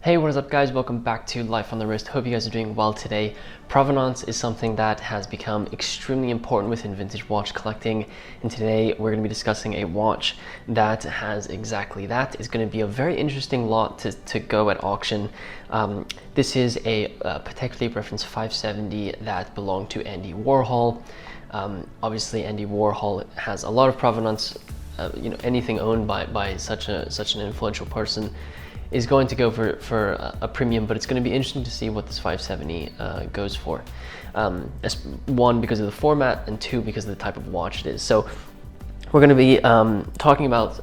Hey, what is up guys? Welcome back to Life on the Wrist. Hope you guys are doing well today. Provenance is something that has become extremely important within vintage watch collecting, and today we're going to be discussing a watch that has exactly that. It's going to be a very interesting lot to go at auction. This is a Patek Philippe reference 570 that belonged to Andy Warhol. Obviously Andy Warhol has a lot of provenance. Anything owned by such an influential person is going to go for a premium, but it's going to be interesting to see what this 570 goes for. One, because of the format, and two, because of the type of watch it is. So we're going to be talking about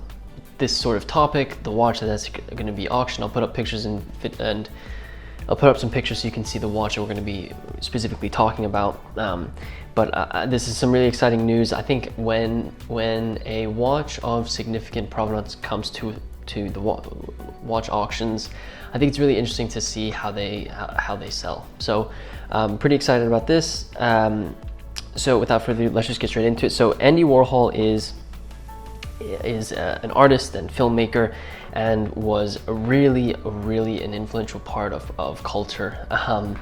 this sort of topic, the watch that's going to be auctioned. I'll put up pictures and I'll put up some pictures so you can see the watch that we're going to be specifically talking about. But this is some really exciting news. I think when a watch of significant provenance comes to the watch auctions, I think it's really interesting to see how they sell. So pretty excited about this. So without further ado, let's just get straight into it. So Andy Warhol is an artist and filmmaker, and was really an influential part of culture, a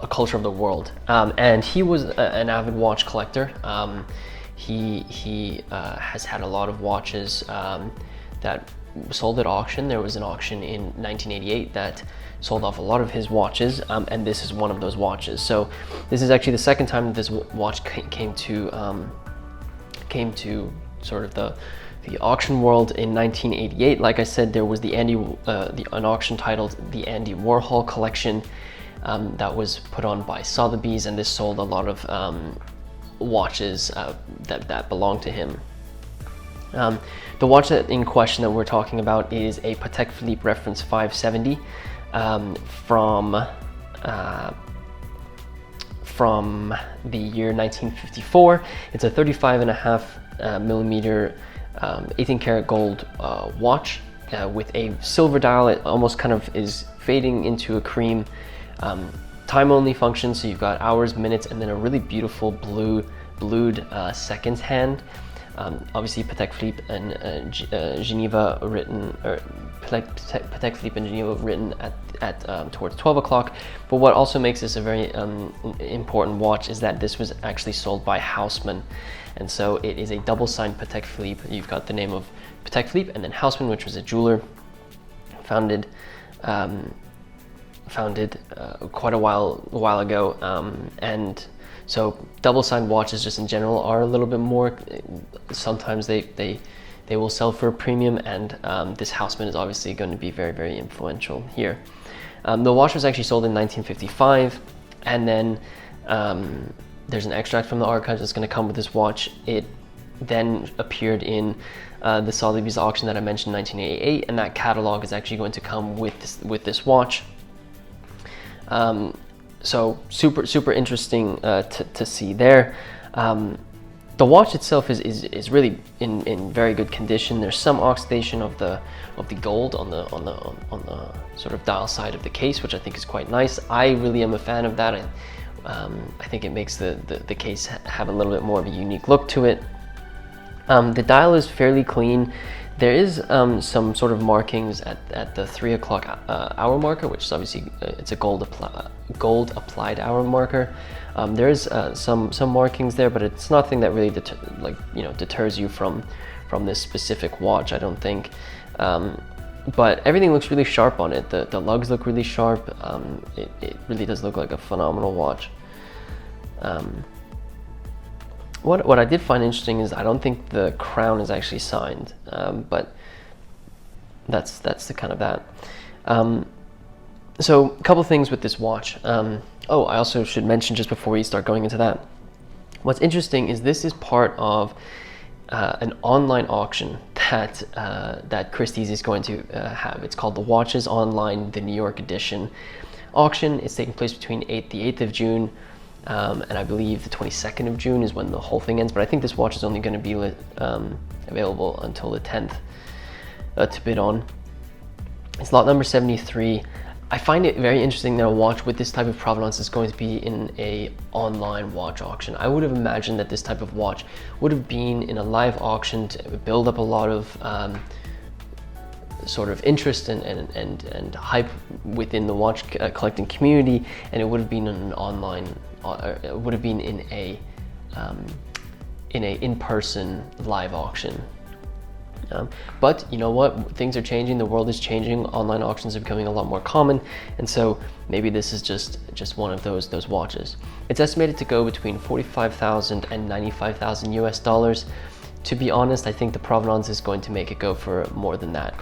culture of the world. And he was an avid watch collector. He has had a lot of watches that sold at auction. There was an auction in 1988 that sold off a lot of his watches, and this is one of those watches. So this is actually the second time that this watch came to sort of the auction world. In 1988, like I said, there was an auction titled the Andy Warhol Collection that was put on by Sotheby's, and this sold a lot of watches that belonged to him. The watch that in question that we're talking about is a Patek Philippe reference 570 from the year 1954. It's a 35.5 millimeter 18 karat gold watch with a silver dial. It almost kind of is fading into a cream. Time only function, so you've got hours, minutes, and then a really beautiful blued seconds hand. Obviously Patek Philippe and Geneva written, or Patek Philippe and Geneva written at towards 12 o'clock. But what also makes this a very important watch is that this was actually sold by Hausmann, and so it is a double-signed Patek Philippe. You've got the name of Patek Philippe and then Hausmann, which was a jeweler founded quite a while ago, and so double-signed watches just in general are a little bit more, sometimes they will sell for a premium, and this Hausmann is obviously going to be very influential here. The watch was actually sold in 1955, and then there's an extract from the archives that's going to come with this watch. It then appeared in the Sotheby's auction that I mentioned in 1988, and that catalog is actually going to come with this watch. So super interesting to see there. The watch itself is really in very good condition. There's some oxidation of the gold on the sort of dial side of the case, which I think is quite nice. I really am a fan of that. I think it makes the case have a little bit more of a unique look to it. The dial is fairly clean. There is some sort of markings at the 3 o'clock hour marker, which is obviously it's a gold applied hour marker. There is some markings there, but it's nothing that really deters you from this specific watch, I don't think. But everything looks really sharp on it. The lugs look really sharp. It really does look like a phenomenal watch. What I did find interesting is I don't think the crown is actually signed, but that's the kind of that. So a couple things with this watch. Oh, I also should mention, just before we start going into that, what's interesting is this is part of an online auction that Christie's is going to have. It's called the Watches Online, the New York edition auction. It's taking place between the 8th of June and I believe the 22nd of June is when the whole thing ends, but I think this watch is only going to be available until the 10th to bid on. It's lot number 73. I find it very interesting that a watch with this type of provenance is going to be in a online watch auction. I would have imagined that this type of watch would have been in a live auction to build up a lot of sort of interest and hype within the watch collecting community, and it would have been an online, it would have been in a in-person live auction. But you know what, things are changing, the world is changing, online auctions are becoming a lot more common, and so maybe this is just one of those watches. It's estimated to go between 45,000 and 95,000 US dollars. To be honest, I think the Provenance is going to make it go for more than that.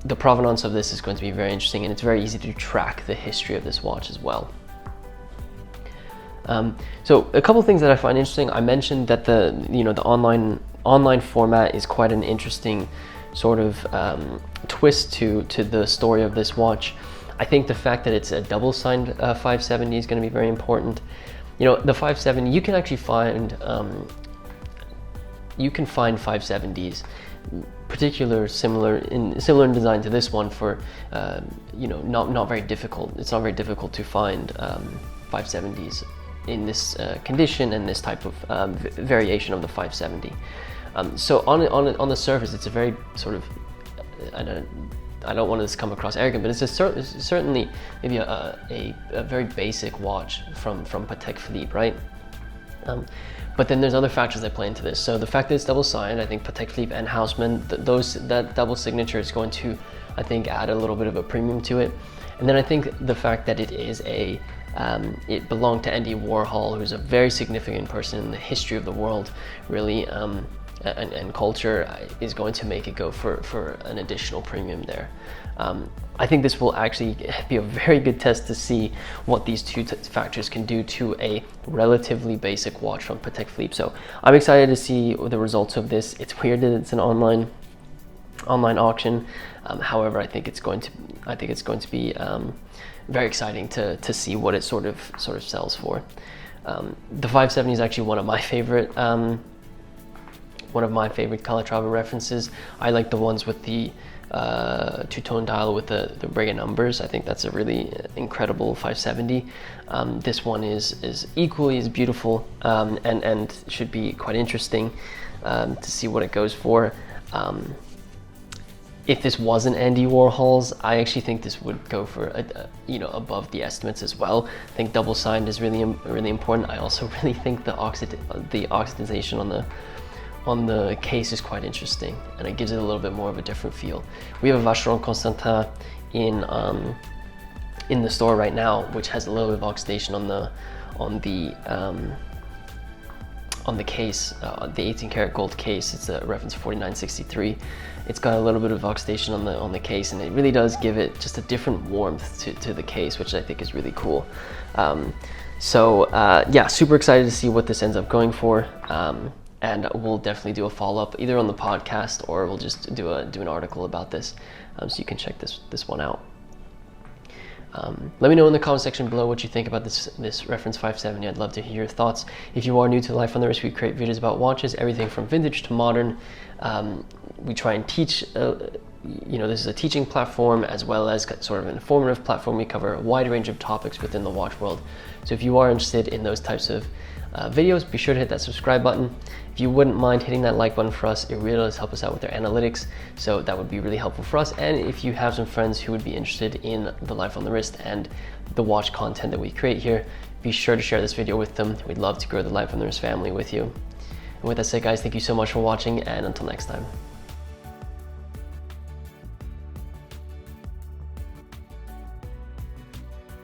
The provenance of this is going to be very interesting, and it's very easy to track the history of this watch as well. So a couple things that I find interesting. I mentioned that the online format is quite an interesting sort of twist to the story of this watch. I think the fact that it's a double signed 570 is going to be very important. You know, the 570, you can actually find 570s similar in design to this one for not very difficult. It's not very difficult to find 570s in this condition and this type of variation of the 570. So on the surface, it's a very sort of, I don't want this to come across arrogant, but it's certainly maybe a very basic watch from Patek Philippe, right? But then there's other factors that play into this. So the fact that it's double signed, I think Patek Philippe and Hausmann, that double signature is going to, I think, add a little bit of a premium to it. And then I think the fact that it is it belonged to Andy Warhol, who's a very significant person in the history of the world, really, and culture, is going to make it go for an additional premium there. I think this will actually be a very good test to see what these two factors can do to a relatively basic watch from Patek Philippe. So I'm excited to see the results of this. It's weird that it's an online auction. However, I think it's going to be very exciting to see what it sort of sells for. The 570 is actually one of my favorite Calatrava references. I like the ones with the two-tone dial with the Brega numbers. I think that's a really incredible 570. This one is equally as beautiful, and should be quite interesting to see what it goes for. If this wasn't Andy Warhol's, I actually think this would go for above the estimates as well. I think double signed is really important. I also really think the oxidization on the case is quite interesting, and it gives it a little bit more of a different feel. We have a Vacheron Constantin in the store right now, which has a little bit of oxidation on the case, the 18 karat gold case. It's a reference 4963. It's got a little bit of oxidation on the case, and it really does give it just a different warmth to the case, which I think is really cool. Yeah, super excited to see what this ends up going for. And we'll definitely do a follow-up either on the podcast, or we'll just do an article about this, so you can check this one out. Let me know in the comment section below what you think about this reference 570. I'd love to hear your thoughts. If you are new to Life on the Wrist, we create videos about watches, everything from vintage to modern. We try and teach, this is a teaching platform as well as sort of an informative platform. We cover a wide range of topics within the watch world. So if you are interested in those types of videos, be sure to hit that subscribe button. If you wouldn't mind hitting that like button for us, it really does help us out with our analytics, so that would be really helpful for us. And if you have some friends who would be interested in the Life on the Wrist and the watch content that we create here, be sure to share this video with them. We'd love to grow the Life on the Wrist family with you. And with that said, guys, thank you so much for watching, and until next time.